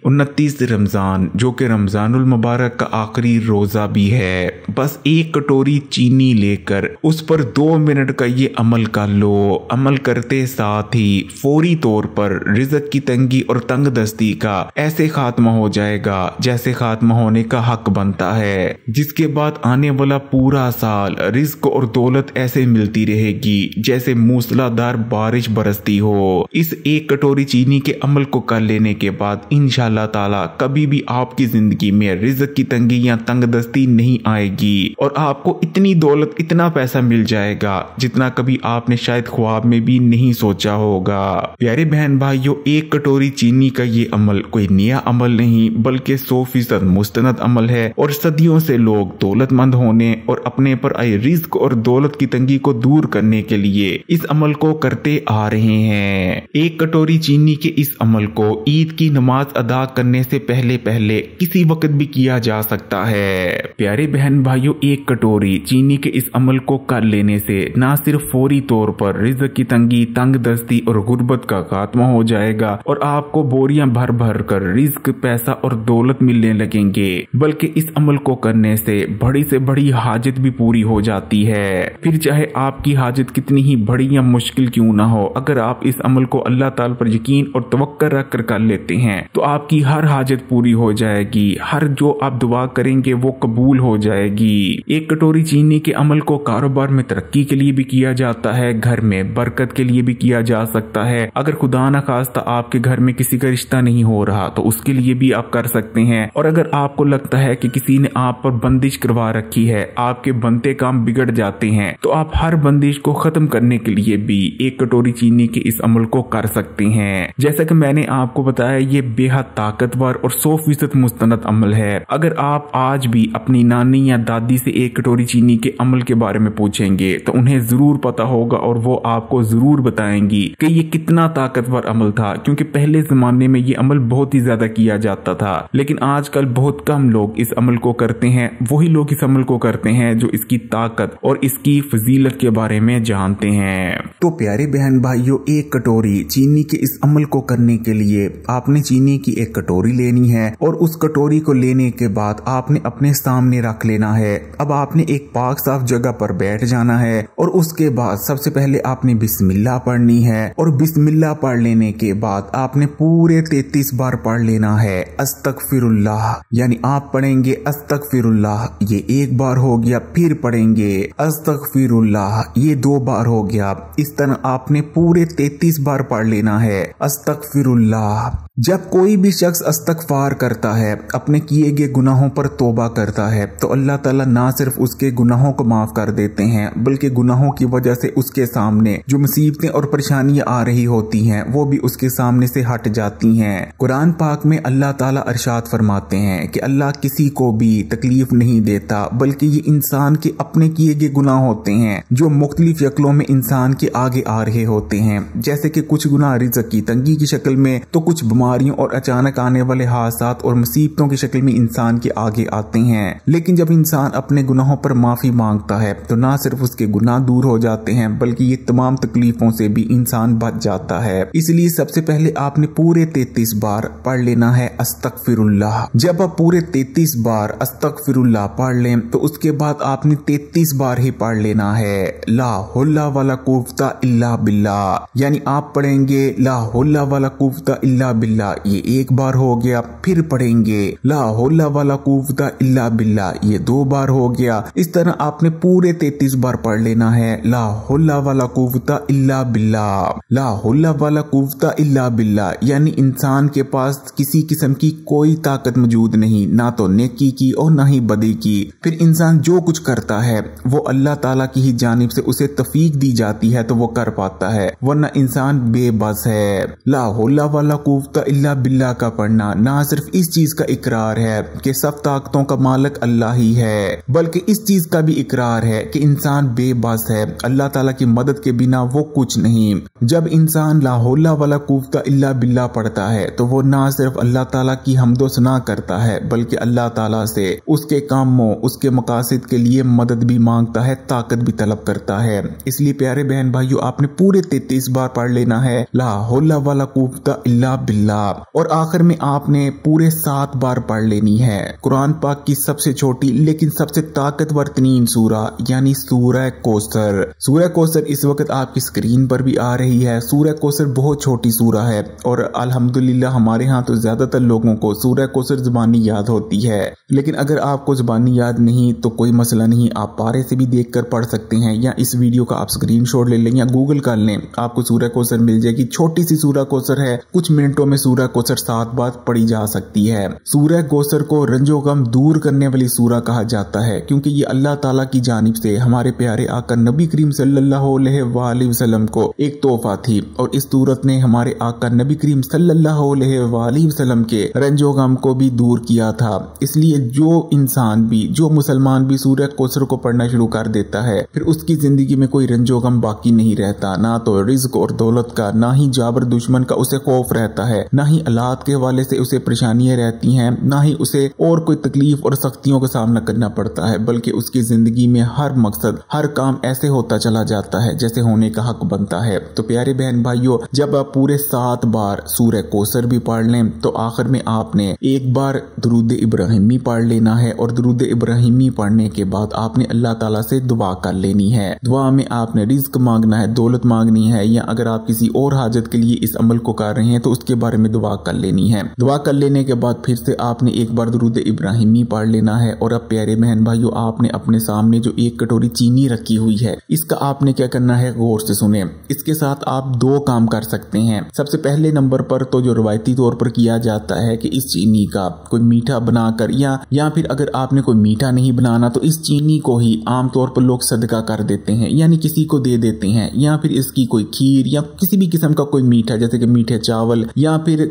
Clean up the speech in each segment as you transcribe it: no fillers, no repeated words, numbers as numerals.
29 रमजान, जो कि रमजानुल मुबारक का आखिरी रोजा भी है। बस एक कटोरी चीनी लेकर उस पर 2 मिनट का ये अमल कर लो। अमल करते साथ ही फौरी तौर पर रिज़्क की तंगी और तंगदस्ती का ऐसे खात्मा हो जाएगा जैसे खात्मा होने का हक बनता है, जिसके बाद आने वाला पूरा साल रिज़्क और दौलत ऐसे मिलती रहेगी जैसे मूसलाधार बारिश बरसती हो। इस एक कटोरी चीनी के अमल को कर लेने के बाद इंशाअल्लाह ताला कभी भी आपकी जिंदगी में रिज़्क की तंगी या तंगदस्ती नहीं आएगी और आपको इतनी दौलत, इतना पैसा मिल जाएगा जितना कभी आपने शायद ख्वाब में भी नहीं सोचा होगा। प्यारे बहन भाइयों, एक कटोरी चीनी का ये अमल कोई नया अमल नहीं बल्कि 100% मुस्तनद अमल है और सदियों से लोग दौलतमंद होने और अपने पर आए रिज़्क और दौलत की तंगी को दूर करने के लिए इस अमल को करते आ रहे हैं। एक कटोरी चीनी के इस अमल को ईद की नमाज अदा करने से पहले किसी वक्त भी किया जा सकता है। प्यारे बहन भाइयों, एक कटोरी चीनी के इस अमल को कर लेने से न सिर्फ फौरी तौर पर रिज़्क की तंगी, तंगदस्ती और गुर्बत का खात्मा हो जाएगा और आपको बोरियां भर भर कर रिज़्क, पैसा और दौलत मिलने लगेंगे, बल्कि इस अमल को करने से बड़ी से बड़ी हाजत भी पूरी हो जाती है। फिर चाहे आपकी हाजत कितनी ही बड़ी या मुश्किल क्यों ना हो, अगर आप इस अमल को अल्लाह ताला पर यकीन और तवक्कुल रख कर लेते हैं तो आपकी हर हाजत पूरी हो जाएगी। हर जो आप दुआ करेंगे वो कबूल हो जाएगी। एक कटोरी चीनी के अमल को कारोबार में तरक्की के लिए भी किया जाता है, घर में बरकत के लिए भी किया जा सकता है। अगर खुदा न खास्ता आपके घर में किसी का रिश्ता नहीं हो रहा तो उसके लिए भी आप कर सकते हैं। और अगर आपको लगता है कि किसी ने आप पर बंदिश करवा रखी है, आपके बनते काम बिगड़ जाते हैं, तो आप हर बंदिश को खत्म करने के लिए भी एक कटोरी चीनी के इस अमल को कर सकते हैं। जैसा कि मैंने आपको बताया, ये बेहद ताकतवर और 100% मुस्तनद अमल है। अगर आप आज भी अपनी नानी या दादी से एक कटोरी चीनी के अमल के बारे में पूछेंगे तो उन्हें जरूर पता होगा और वो आपको जरूर बताएंगी कि ये कितना ताकतवर अमल था, क्योंकि पहले जमाने में ये अमल बहुत ही ज्यादा किया जाता था, लेकिन आजकल बहुत कम लोग इस अमल को करते हैं। वही लोग इस अमल को करते हैं जो इसकी ताकत और इसकी फजीलत के बारे में जानते हैं। तो प्यारे बहन भाइयों, एक कटोरी चीनी के इस अमल को करने के लिए आपने चीनी की एक कटोरी लेनी है और उस कटोरी को लेने के बाद आपने अपने सामने रख लेना है। अब आपने एक पाक साफ जगह पर बैठ जाना है और उसके बाद सबसे पहले आपने बिस्मिल्लाह पढ़नी है और बिस्मिल्लाह पढ़ लेने के बाद आपने पूरे 33 बार पढ़ लेना है अस्तगफिरुल्लाह, यानी आप पढ़ेंगे अस्तगफिरुल्लाह, ये एक बार हो गया, फिर पढ़ेंगे अस्तगफिरुल्लाह, ये 2 बार हो गया। इस तरह आपने पूरे 33 बार पढ़ लेना है अस्तगफिरुल्लाह। जब कोई भी शख्स इस्तगफार करता है, अपने किए गए गुनाहों पर तौबा करता है, तो अल्लाह ताला ना सिर्फ उसके गुनाहों को माफ कर देते हैं बल्कि गुनाहों की वजह से उसके सामने जो मुसीबतें और परेशानियां आ रही होती हैं वो भी उसके सामने से हट जाती हैं। कुरान पाक में अल्लाह ताला इरशाद फरमाते हैं कि अल्लाह किसी को भी तकलीफ नहीं देता, बल्कि ये इंसान के अपने किए गए गुनाह होते हैं जो मुख्तलिफ शक्लों में इंसान के आगे आ रहे होते हैं। जैसे कि कुछ गुनाह रिज़्क की तंगी की शक्ल में, तो कुछ बीमारियों और अचानक आने वाले हादसात और मुसीबतों की शक्ल में इंसान के आगे आते हैं। लेकिन जब इंसान अपने गुनाहों पर माफी मांगता है तो ना सिर्फ उसके गुनाह दूर हो जाते हैं बल्कि ये तमाम तकलीफों से भी इंसान बच जाता है। इसलिए सबसे पहले आपने पूरे 33 बार पढ़ लेना है अस्तगफिरुल्लाह। जब आप पूरे 33 बार अस्तगफिरुल्लाह पढ़ लें तो उसके बाद आपने 33 बार ही पढ़ लेना है ला हौला वला कुव्वता इल्ला बिल्लाह, यानी आप पढ़ेंगे ला हौला वला कुव्वता इल्ला बिल्लाह, ये एक बार हो गया, फिर पढ़ेंगे ला हौला वला कुव्वता इल्ला बिल्लाह, ये 2 बार हो गया। इस तरह आपने पूरे 33 बार पढ़ लेना है ला हौला वला कुव्वता इल्ला बिल्लाह, ला हौला वला कुव्वता इल्ला बिल्लाह, यानी इंसान के पास किसी किस्म की कोई ताकत मौजूद नहीं, ना तो नेकी की और ना ही बदी की। फिर इंसान जो कुछ करता है वो अल्लाह ताला की ही जानिब से उसे तौफीक दी जाती है तो वो कर पाता है, वरना इंसान बेबस है। ला हौला वला कुव्वता इल्ला बिल्लाह का पढ़ना ना सिर्फ इस चीज का इकरार है कि सब ताकतों का मालिक अल्लाह ही है, बल्कि इस चीज का भी इकरार है कि इंसान बेबस है, अल्लाह ताला की मदद के बिना वो कुछ नहीं। जब इंसान ला हौला वला कुव्वता इल्ला बिल्लाह पढ़ता है तो वो ना सिर्फ अल्लाह ताला की हम्दो सना करता है बल्कि अल्लाह ताला से उसके कामों, उसके मकासद के लिए मदद भी मांगता है, ताकत भी तलब करता है। इसलिए प्यारे बहन भाइयों, आपने पूरे 33 बार पढ़ लेना है ला हौला वला कुव्वता इल्ला बिल्लाह। अल्लाह। और आखिर में आपने पूरे 7 बार पढ़ लेनी है कुरान पाक की सबसे छोटी लेकिन सबसे ताकतवर तरीन सूरा यानी सूरह कौसर। सूरह कौसर इस वक्त आपकी स्क्रीन पर भी आ रही है। सूरह कौसर बहुत छोटी सूरा है और अल्हम्दुलिल्लाह हमारे यहाँ तो ज्यादातर लोगों को सूरह कौसर जुबानी याद होती है, लेकिन अगर आपको जुबानी याद नहीं तो कोई मसला नहीं, आप पारे से भी देखकर पढ़ सकते हैं या इस वीडियो का आप स्क्रीनशॉट ले लें या गूगल कर लें, आपको सूरह कौसर मिल जाएगी। छोटी सी सूरह कौसर है, कुछ मिनटों में सूरह कौसर 7 बार पढ़ी जा सकती है। सूरह कौसर को रंजो गम दूर करने वाली सूरह कहा जाता है क्योंकि ये अल्लाह ताला की जानिब से हमारे प्यारे आका नबी करीम सल्लल्लाहु अलैहि वसल्लम को एक तोहफा थी और इस सूरत ने हमारे आका नबी करीम सल्लल्लाहु अलैहि वसल्लम के रंजो गम को भी दूर किया था। इसलिए जो इंसान भी, जो मुसलमान भी सूरह कौसर को पढ़ना शुरू कर देता है फिर उसकी जिंदगी में कोई रंजो गम बाकी नहीं रहता, ना तो रिज्क और दौलत का, ना ही जाबर दुश्मन का उसे खौफ रहता है, ना ही औलाद के हवाले से उसे परेशानियां रहती हैं, ना ही उसे और कोई तकलीफ और सख्तियों का सामना करना पड़ता है, बल्कि उसकी जिंदगी में हर मकसद, हर काम ऐसे होता चला जाता है जैसे होने का हक बनता है। तो प्यारे बहन भाइयों, जब आप पूरे 7 बार सूरह कौसर भी पढ़ लें तो आखिर में आपने एक बार दुरूद इब्राहिमी पढ़ लेना है और दुरूद इब्राहिमी पढ़ने के बाद आपने अल्लाह ताला से दुआ कर लेनी है। दुआ में आपने रिज्क मांगना है, दौलत मांगनी है, या अगर आप किसी और हाजत के लिए इस अमल को कर रहे हैं तो उसके बारे में दुआ कर लेनी है। दुआ कर लेने के बाद फिर से आपने एक बार दुरूद इब्राहिमी पढ़ लेना है। और अब प्यारे बहन भाइयों, आपने अपने सामने जो एक कटोरी चीनी रखी हुई है इसका आपने क्या करना है, गौर से सुने। इसके साथ आप 2 काम कर सकते हैं। सबसे पहले नंबर पर तो जो रवायती तौर पर किया जाता है कि इस चीनी का कोई मीठा बनाकर या फिर अगर आपने कोई मीठा नहीं बनाना तो इस चीनी को ही आमतौर पर लोग सदका कर देते हैं, यानी किसी को दे देते हैं, या फिर इसकी कोई खीर या किसी भी किस्म का कोई मीठा जैसे कि मीठे चावल या फिर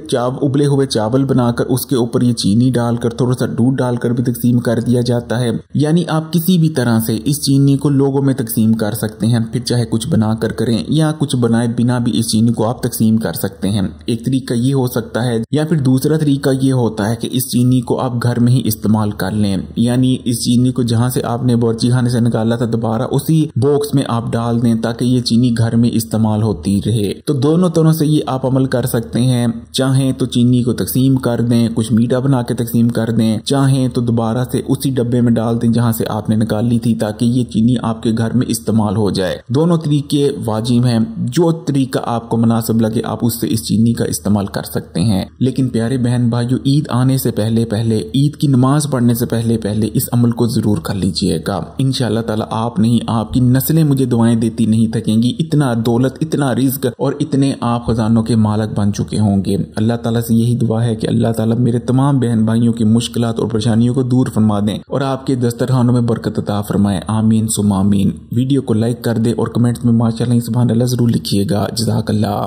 उबले हुए चावल बनाकर उसके ऊपर ये चीनी डालकर थोड़ा सा दूध डालकर भी तकसीम कर दिया जाता है। यानी आप किसी भी तरह से इस चीनी को लोगों में तकसीम कर सकते हैं, फिर चाहे कुछ बनाकर करें या कुछ बनाए बिना भी इस चीनी को आप तकसीम कर सकते हैं। एक तरीका ये हो सकता है, या फिर दूसरा तरीका ये होता है कि इस चीनी को आप घर में ही इस्तेमाल कर लें, यानी इस चीनी को जहां से आपने बावर्ची खाने से निकाला था दोबारा उसी बॉक्स में आप डाल दें ताकि ये चीनी घर में इस्तेमाल होती रहे। तो दोनों तरह से ये आप अमल कर सकते हैं। चाहें तो चीनी को तकसीम कर दें, कुछ मीठा बना के तकसीम कर दें, चाहें तो दोबारा से उसी डब्बे में डाल दें जहां से आपने निकाली थी ताकि ये चीनी आपके घर में इस्तेमाल हो जाए। दोनों तरीके वाजिब हैं, जो तरीका आपको मुनासिब लगे आप उससे इस चीनी का इस्तेमाल कर सकते हैं। लेकिन प्यारे बहन भाइयों, ईद आने से पहले ईद की नमाज पढ़ने से पहले इस अमल को जरूर कर लीजिएगा। इंशाअल्लाह ताला आप नहीं, आपकी नस्लें मुझे दुआएं देती नहीं थकेंगी। इतना दौलत, इतना रिज्क और इतने आप खजानों के मालिक बन चुके होंगे। अल्लाह ताला से यही दुआ है कि अल्लाह ताला मेरे तमाम बहन भाइयों की मुश्किलात और परेशानियों को दूर फरमा दें और आपके दस्तरखानों में बरकत अता फरमाए। आमीन सुम्मा आमीन। वीडियो को लाइक कर दे और कमेंट्स में माशाअल्लाह सुभान अल्लाह जरूर लिखिएगा। जज़ाकल्लाह।